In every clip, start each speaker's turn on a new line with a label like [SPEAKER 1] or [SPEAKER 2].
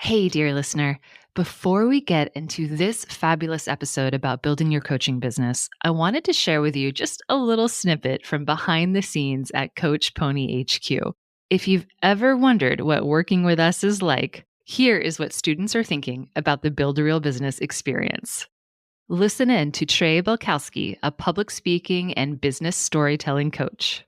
[SPEAKER 1] Hey, dear listener. Before we get into this fabulous episode about building your coaching business, I wanted to share with you just a little snippet from behind the scenes at Coach Pony HQ. If you've ever wondered what working with us is like, here is what students are thinking about the Build a Real Business experience. Listen in to Trey Belkowski, a public speaking and business storytelling coach.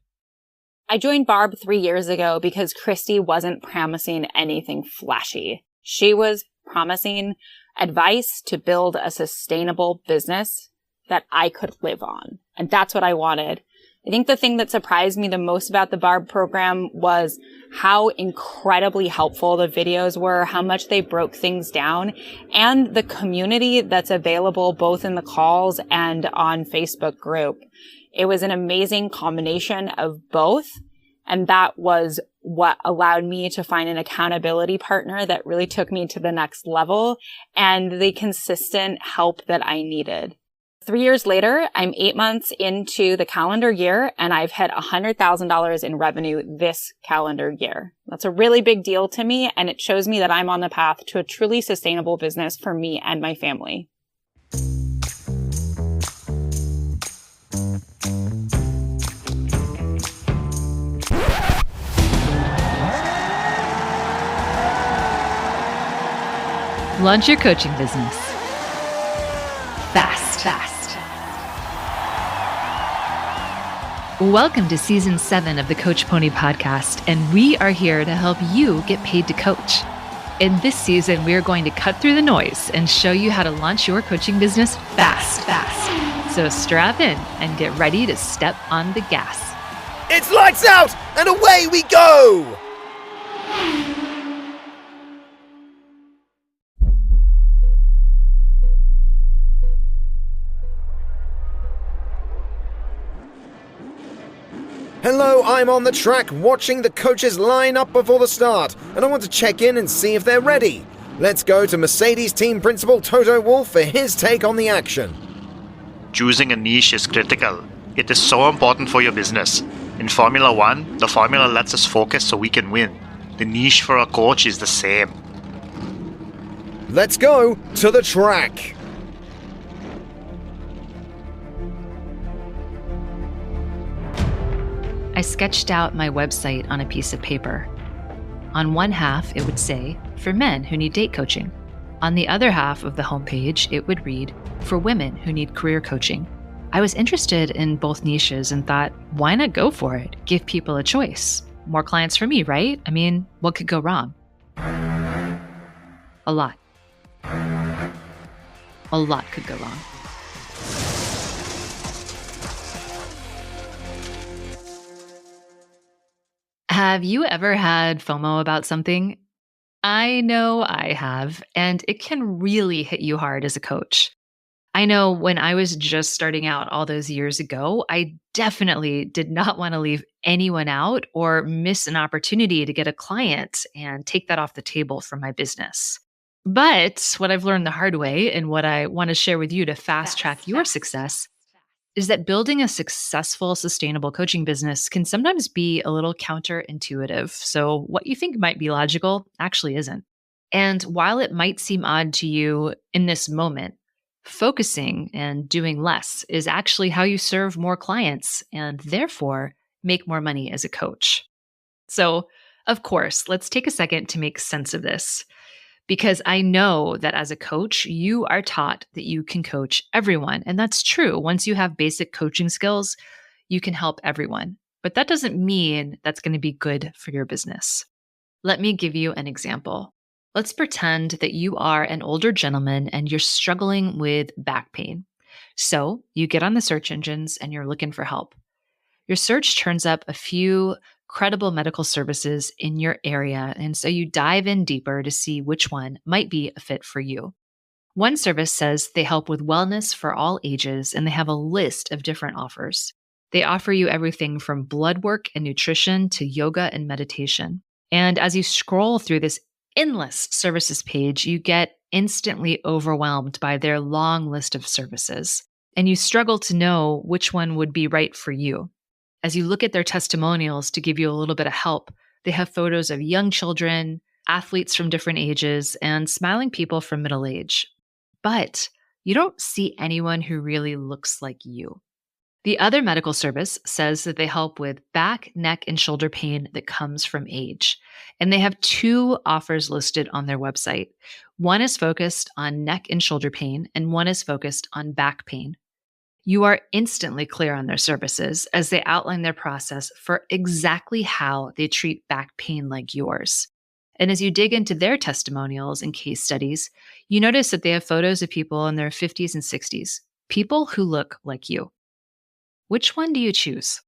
[SPEAKER 2] I joined Barb 3 years ago because Christy wasn't promising anything flashy. She was promising advice to build a sustainable business that I could live on. And that's what I wanted. I think the thing that surprised me the most about the Barb program was how incredibly helpful the videos were, how much they broke things down, and the community that's available both in the calls and on Facebook group. It was an amazing combination of both. And that was what allowed me to find an accountability partner that really took me to the next level and the consistent help that I needed. 3 years later, I'm 8 months into the calendar year, and I've hit $100,000 in revenue this calendar year. That's a really big deal to me, and it shows me that I'm on the path to a truly sustainable business for me and my family.
[SPEAKER 1] Launch your coaching business. Fast. Welcome to Season 7 of the Coach Pony podcast, and we are here to help you get paid to coach. In this season, we are going to cut through the noise and show you how to launch your coaching business fast. So strap in and get ready to step on the gas.
[SPEAKER 3] It's lights out and away we go! Hello, I'm on the track watching the coaches line up before the start, and I want to check in and see if they're ready. Let's go to Mercedes team principal Toto Wolff for his take on the action.
[SPEAKER 4] Choosing a niche is critical. It is so important for your business. In Formula 1, the formula lets us focus so we can win. The niche for a coach is the same.
[SPEAKER 3] Let's go to the track.
[SPEAKER 1] I sketched out my website on a piece of paper. On one half, it would say, for men who need date coaching. On the other half of the homepage, it would read, for women who need career coaching. I was interested in both niches and thought, why not go for it? Give people a choice. More clients for me, right? I mean, what could go wrong? A lot. A lot could go wrong. Have you ever had FOMO about something? I know I have, and it can really hit you hard as a coach. I know when I was just starting out all those years ago, I definitely did not want to leave anyone out or miss an opportunity to get a client and take that off the table for my business. But what I've learned the hard way and what I want to share with you to fast track your success is that building a successful, sustainable coaching business can sometimes be a little counterintuitive. So what you think might be logical actually isn't. And while it might seem odd to you in this moment, focusing and doing less is actually how you serve more clients and therefore make more money as a coach. So, of course, let's take a second to make sense of this. Because I know that as a coach, you are taught that you can coach everyone. And that's true. Once you have basic coaching skills, you can help everyone. But that doesn't mean that's going to be good for your business. Let me give you an example. Let's pretend that you are an older gentleman and you're struggling with back pain. So you get on the search engines and you're looking for help. Your search turns up a few credible medical services in your area, and so you dive in deeper to see which one might be a fit for you. One service says they help with wellness for all ages, and they have a list of different offers. They offer you everything from blood work and nutrition to yoga and meditation. And as you scroll through this endless services page, you get instantly overwhelmed by their long list of services, and you struggle to know which one would be right for you. As you look at their testimonials to give you a little bit of help, they have photos of young children, athletes from different ages, and smiling people from middle age. But you don't see anyone who really looks like you. The other medical service says that they help with back, neck, and shoulder pain that comes from age. And they have 2 offers listed on their website. One is focused on neck and shoulder pain, and one is focused on back pain. You are instantly clear on their services as they outline their process for exactly how they treat back pain like yours. And as you dig into their testimonials and case studies, you notice that they have photos of people in their 50s and 60s, people who look like you. Which one do you choose?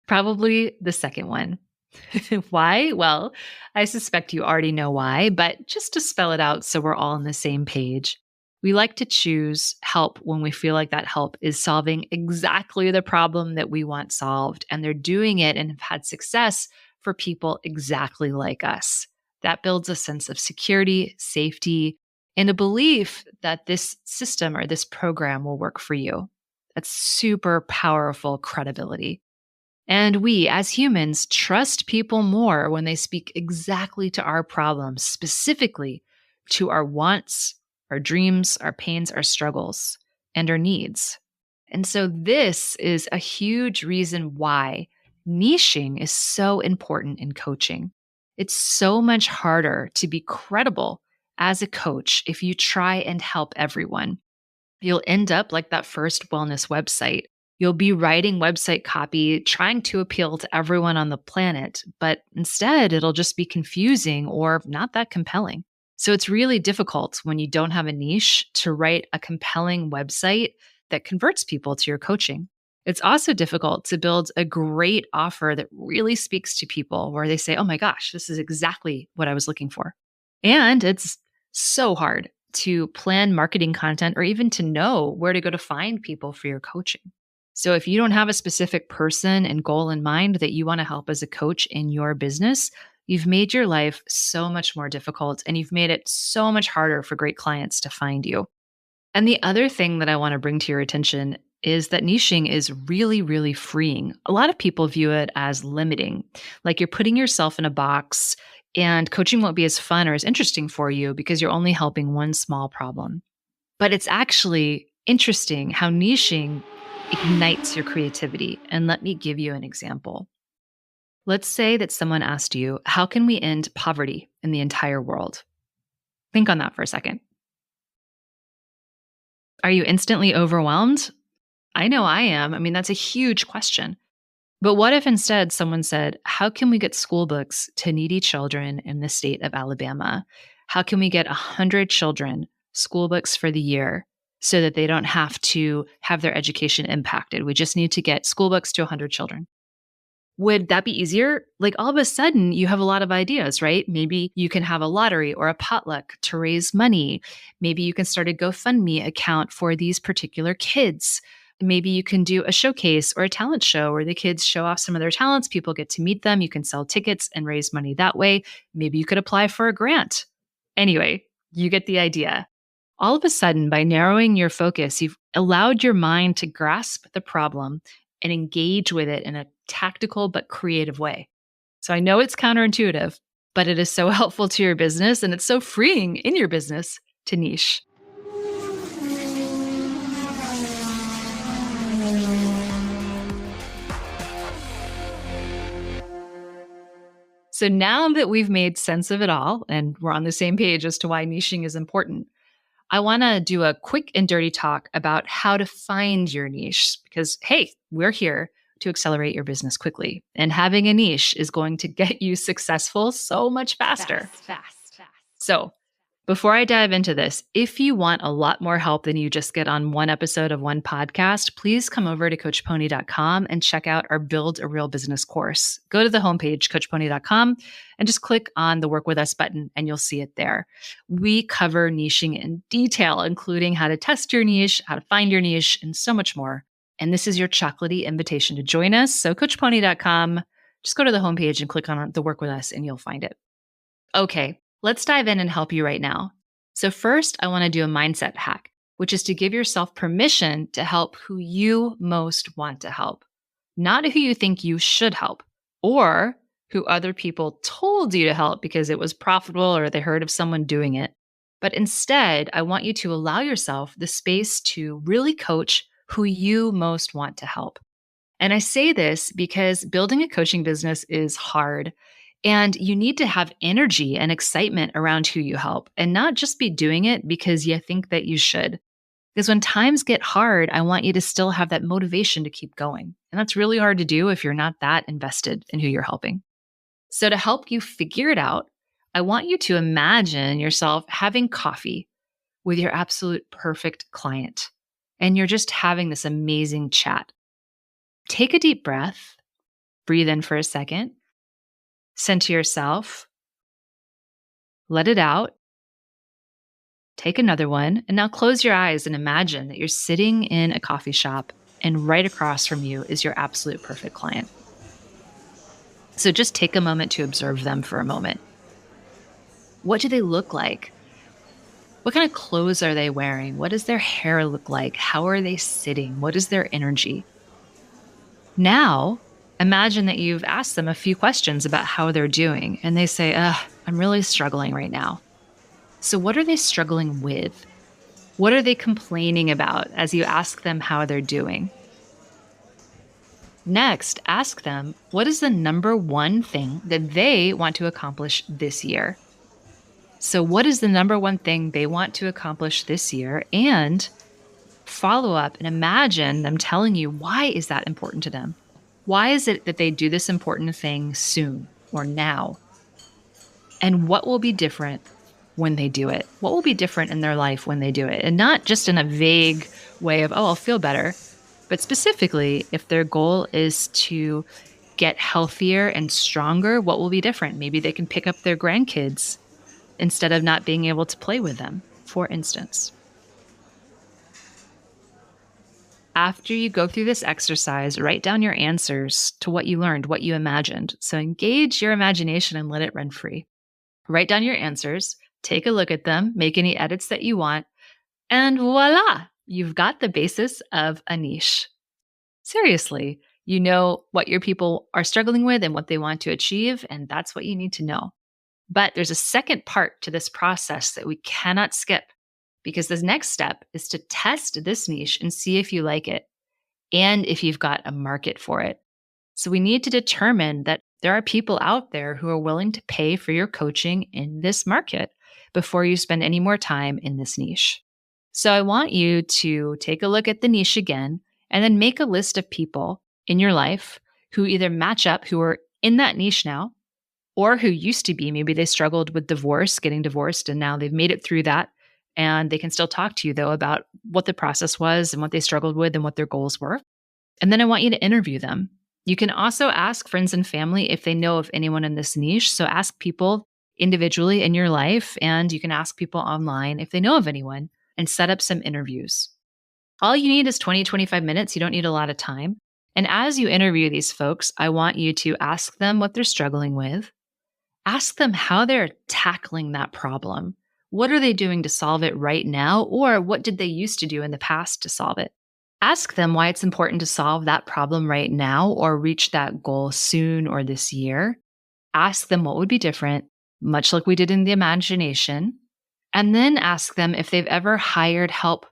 [SPEAKER 1] Probably the second one. Why? Well, I suspect you already know why, but just to spell it out so we're all on the same page, we like to choose help when we feel like that help is solving exactly the problem that we want solved, and they're doing it and have had success for people exactly like us. That builds a sense of security, safety, and a belief that this system or this program will work for you. That's super powerful credibility. And we, as humans, trust people more when they speak exactly to our problems, specifically to our wants, our dreams, our pains, our struggles, and our needs. And so this is a huge reason why niching is so important in coaching. It's so much harder to be credible as a coach if you try and help everyone. You'll end up like that first wellness website. You'll be writing website copy, trying to appeal to everyone on the planet, but instead it'll just be confusing or not that compelling. So it's really difficult when you don't have a niche to write a compelling website that converts people to your coaching. It's also difficult to build a great offer that really speaks to people where they say, oh my gosh, this is exactly what I was looking for. And it's so hard to plan marketing content or even to know where to go to find people for your coaching. So if you don't have a specific person and goal in mind that you want to help as a coach in your business, you've made your life so much more difficult and you've made it so much harder for great clients to find you. And the other thing that I want to bring to your attention is that niching is really, really freeing. A lot of people view it as limiting, like you're putting yourself in a box and coaching won't be as fun or as interesting for you because you're only helping one small problem. But it's actually interesting how niching ignites your creativity. And let me give you an example. Let's say that someone asked you, how can we end poverty in the entire world? Think on that for a second. Are you instantly overwhelmed? I know I am. I mean, that's a huge question. But what if instead someone said, how can we get school books to needy children in the state of Alabama? How can we get 100 children school books for the year so that they don't have to have their education impacted? We just need to get school books to 100 children. Would that be easier? Like all of a sudden you have a lot of ideas, right? Maybe you can have a lottery or a potluck to raise money. Maybe you can start a GoFundMe account for these particular kids. Maybe you can do a showcase or a talent show where the kids show off some of their talents. People get to meet them. You can sell tickets and raise money that way. Maybe you could apply for a grant. Anyway, you get the idea. All of a sudden, by narrowing your focus, you've allowed your mind to grasp the problem and engage with it in a tactical but creative way. So I know it's counterintuitive, but it is so helpful to your business and it's so freeing in your business to niche. So now that we've made sense of it all and we're on the same page as to why niching is important, I want to do a quick and dirty talk about how to find your niche because, hey, we're here to accelerate your business quickly. And having a niche is going to get you successful so much faster. Fast. So before I dive into this, if you want a lot more help than you just get on one episode of one podcast, please come over to coachpony.com and check out our Build a Real Business course. Go to the homepage, coachpony.com, and just click on the Work With Us button and you'll see it there. We cover niching in detail, including how to test your niche, how to find your niche, and so much more. And this is your chocolatey invitation to join us. So coachpony.com, just go to the homepage and click on the Work With Us and you'll find it. Okay. Let's dive in and help you right now. So first, I want to do a mindset hack, which is to give yourself permission to help who you most want to help, not who you think you should help or who other people told you to help because it was profitable or they heard of someone doing it. But instead, I want you to allow yourself the space to really coach who you most want to help. And I say this because building a coaching business is hard, and you need to have energy and excitement around who you help and not just be doing it because you think that you should. Because when times get hard, I want you to still have that motivation to keep going. And that's really hard to do if you're not that invested in who you're helping. So to help you figure it out, I want you to imagine yourself having coffee with your absolute perfect client. And you're just having this amazing chat. Take a deep breath, breathe in for a second, center yourself, let it out, take another one, and now close your eyes and imagine that you're sitting in a coffee shop and right across from you is your absolute perfect client. So just take a moment to observe them for a moment. What do they look like? What kind of clothes are they wearing? What does their hair look like? How are they sitting? What is their energy? Now, imagine that you've asked them a few questions about how they're doing, and they say, I'm really struggling right now. So what are they struggling with? What are they complaining about as you ask them how they're doing? Next, ask them, what is the number one thing that they want to accomplish this year? So what is the number one thing they want to accomplish this year? And follow up and imagine them telling you, why is that important to them? Why is it that they do this important thing soon or now? And what will be different when they do it? What will be different in their life when they do it? And not just in a vague way of, I'll feel better, but specifically, if their goal is to get healthier and stronger, what will be different? Maybe they can pick up their grandkids instead of not being able to play with them, for instance. After you go through this exercise, write down your answers to what you learned, what you imagined. So engage your imagination and let it run free. Write down your answers, take a look at them, make any edits that you want, and voila, you've got the basis of a niche. Seriously, you know what your people are struggling with and what they want to achieve, and that's what you need to know. But there's a second part to this process that we cannot skip, because the next step is to test this niche and see if you like it and if you've got a market for it. So we need to determine that there are people out there who are willing to pay for your coaching in this market before you spend any more time in this niche. So I want you to take a look at the niche again and then make a list of people in your life who either match up, who are in that niche now, or who used to be. Maybe they struggled with divorce, getting divorced, and now they've made it through that. And they can still talk to you, though, about what the process was and what they struggled with and what their goals were. And then I want you to interview them. You can also ask friends and family if they know of anyone in this niche. So ask people individually in your life, and you can ask people online if they know of anyone and set up some interviews. All you need is 20-25 minutes. You don't need a lot of time. And as you interview these folks, I want you to ask them what they're struggling with. Ask them how they're tackling that problem. What are they doing to solve it right now? Or what did they used to do in the past to solve it? Ask them why it's important to solve that problem right now or reach that goal soon or this year. Ask them what would be different, much like we did in the imagination. And then ask them if they've ever hired help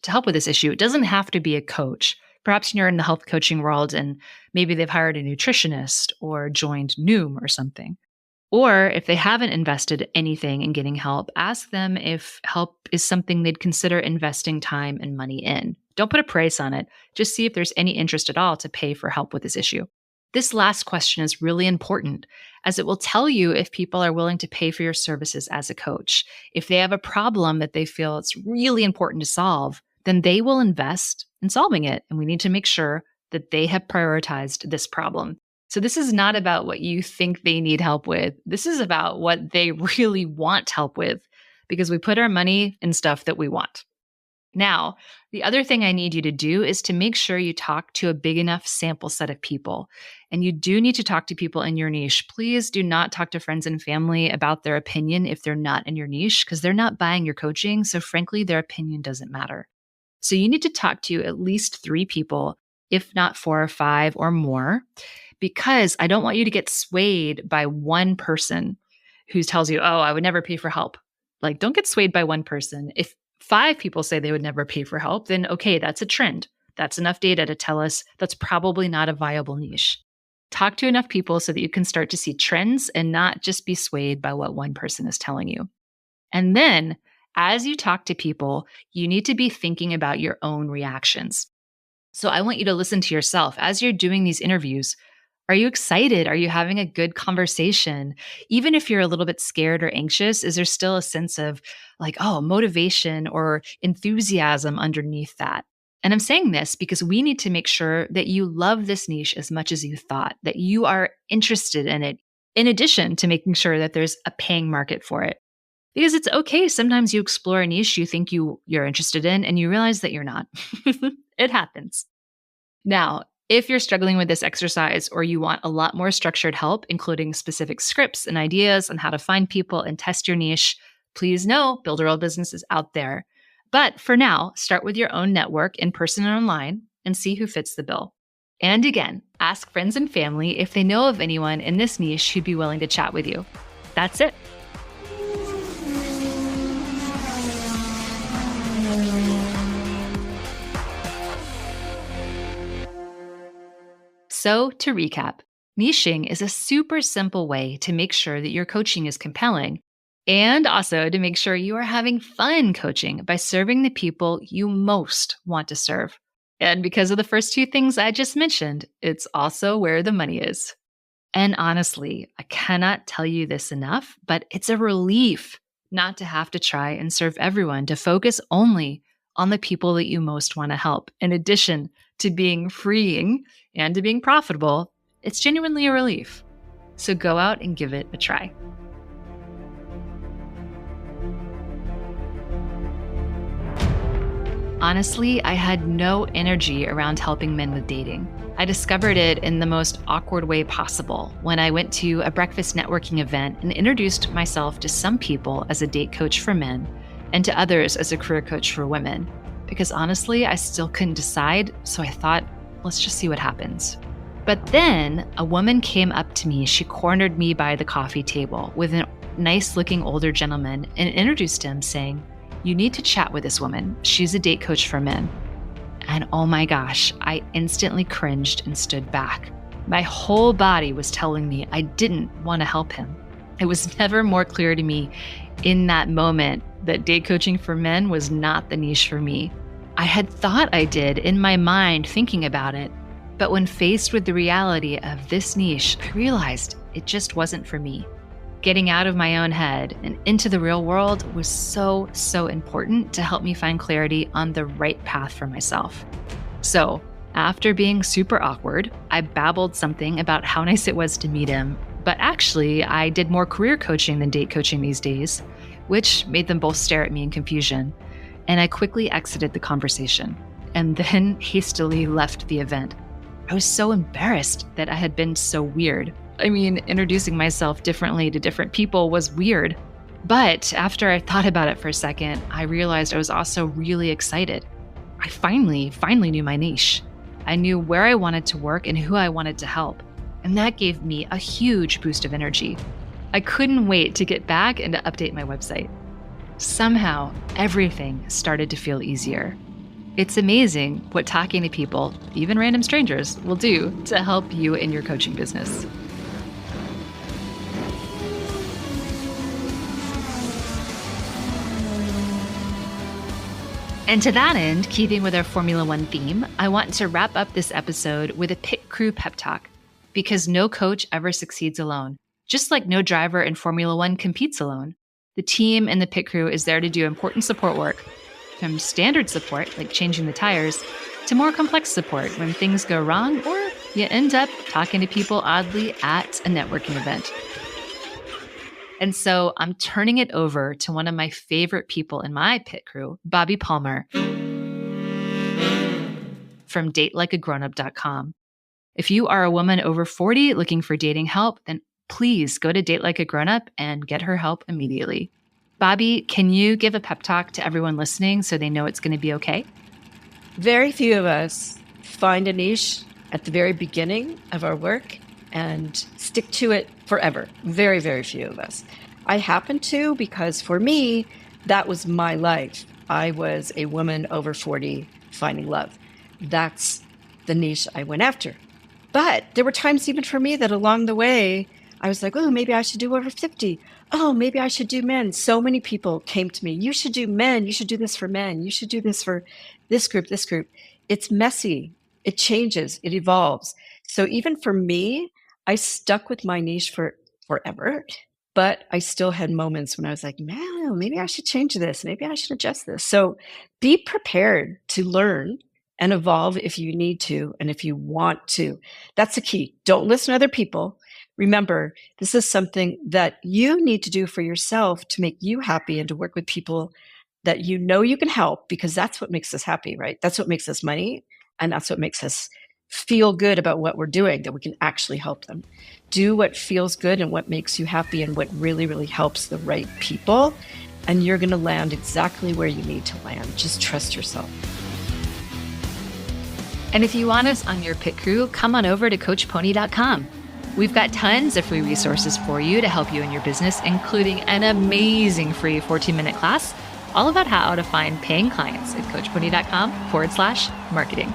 [SPEAKER 1] to help with this issue. It doesn't have to be a coach. Perhaps you're in the health coaching world and maybe they've hired a nutritionist or joined Noom or something. Or if they haven't invested anything in getting help, ask them if help is something they'd consider investing time and money in. Don't put a price on it. Just see if there's any interest at all to pay for help with this issue. This last question is really important, as it will tell you if people are willing to pay for your services as a coach. If they have a problem that they feel it's really important to solve, then they will invest in solving it. And we need to make sure that they have prioritized this problem. So this is not about what you think they need help with. This is about what they really want help with, because we put our money in stuff that we want. Now, the other thing I need you to do is to make sure you talk to a big enough sample set of people. And you do need to talk to people in your niche. Please do not talk to friends and family about their opinion if they're not in your niche, because they're not buying your coaching. So frankly, their opinion doesn't matter. So you need to talk to at least 3 people, if not 4 or 5 or more, because I don't want you to get swayed by one person who tells you, oh, I would never pay for help. Like, don't get swayed by one person. If 5 people say they would never pay for help, then okay, that's a trend. That's enough data to tell us that's probably not a viable niche. Talk to enough people so that you can start to see trends and not just be swayed by what one person is telling you. And then, as you talk to people, you need to be thinking about your own reactions. So I want you to listen to yourself as you're doing these interviews. Are you excited? Are you having a good conversation? Even if you're a little bit scared or anxious, is there still a sense of like, oh, motivation or enthusiasm underneath that? And I'm saying this because we need to make sure that you love this niche as much as you thought, that you are interested in it, in addition to making sure that there's a paying market for it. Because it's okay. Sometimes you explore a niche you think you're interested in and you realize that you're not. It happens. Now, if you're struggling with this exercise or you want a lot more structured help, including specific scripts and ideas on how to find people and test your niche, please know Build a Real Business is out there. But for now, start with your own network in person and online and see who fits the bill. And again, ask friends and family if they know of anyone in this niche who'd be willing to chat with you. That's it. So to recap, niching is a super simple way to make sure that your coaching is compelling and also to make sure you are having fun coaching by serving the people you most want to serve. And because of the first 2 things I just mentioned, it's also where the money is. And honestly, I cannot tell you this enough, but it's a relief not to have to try and serve everyone, to focus only on the people that you most want to help. In addition to being freeing and to being profitable, it's genuinely a relief. So go out and give it a try. Honestly, I had no energy around helping men with dating. I discovered it in the most awkward way possible when I went to a breakfast networking event and introduced myself to some people as a date coach for men and to others as a career coach for women. Because honestly, I still couldn't decide, so I thought, let's just see what happens. But then a woman came up to me. She cornered me by the coffee table with a nice-looking older gentleman and introduced him, saying, "You need to chat with this woman. She's a date coach for men." And oh my gosh, I instantly cringed and stood back. My whole body was telling me I didn't want to help him. It was never more clear to me in that moment that date coaching for men was not the niche for me. I had thought I did in my mind thinking about it, but when faced with the reality of this niche, I realized it just wasn't for me. Getting out of my own head and into the real world was so important to help me find clarity on the right path for myself. So, after being super awkward, I babbled something about how nice it was to meet him, but actually I did more career coaching than date coaching these days, which made them both stare at me in confusion. And I quickly exited the conversation and then hastily left the event. I was so embarrassed that I had been so weird. I mean, introducing myself differently to different people was weird. But after I thought about it for a second, I realized I was also really excited. I finally knew my niche. I knew where I wanted to work and who I wanted to help. And that gave me a huge boost of energy. I couldn't wait to get back and to update my website. Somehow, everything started to feel easier. It's amazing what talking to people, even random strangers, will do to help you in your coaching business. And to that end, keeping with our Formula One theme, I want to wrap up this episode with a pit crew pep talk, because no coach ever succeeds alone. Just like no driver in Formula One competes alone, the team and the pit crew is there to do important support work, from standard support, like changing the tires, to more complex support when things go wrong or you end up talking to people oddly at a networking event. And so I'm turning it over to one of my favorite people in my pit crew, Bobbi Palmer from datelikeagrownup.com. If you are a woman over 40 looking for dating help, then please go to Date Like a Grownup and get her help immediately. Bobbi, can you give a pep talk to everyone listening so they know it's going to be okay?
[SPEAKER 5] Very few of us find a niche at the very beginning of our work, and stick to it forever. Very, very few of us. I happen to, because for me, that was my life. I was a woman over 40 finding love. That's the niche I went after. But there were times even for me that along the way, I was like, oh, maybe I should do over 50. Oh, maybe I should do men. So many people came to me. You should do men. You should do this for men. You should do this for this group, this group. It's messy. It changes. It evolves. So even for me, I stuck with my niche forever. But I still had moments when I was like, man, maybe I should change this. Maybe I should adjust this. So be prepared to learn and evolve if you need to and if you want to. That's the key. Don't listen to other people. Remember, this is something that you need to do for yourself to make you happy and to work with people that you know you can help, because that's what makes us happy, right? That's what makes us money. And that's what makes us feel good about what we're doing, that we can actually help them. Do what feels good and what makes you happy and what really, really helps the right people. And you're going to land exactly where you need to land. Just trust yourself.
[SPEAKER 1] And if you want us on your pit crew, come on over to CoachPony.com. We've got tons of free resources for you to help you in your business, including an amazing free 14-minute class all about how to find paying clients at CoachPony.com/marketing.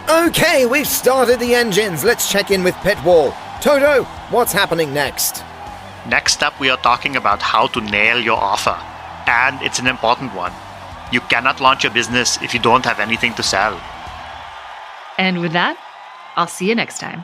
[SPEAKER 3] Okay, we've started the engines. Let's check in with Pitwall. Toto, what's happening next?
[SPEAKER 4] Next up, we are talking about how to nail your offer. And it's an important one. You cannot launch your business if you don't have anything to sell.
[SPEAKER 1] And with that, I'll see you next time.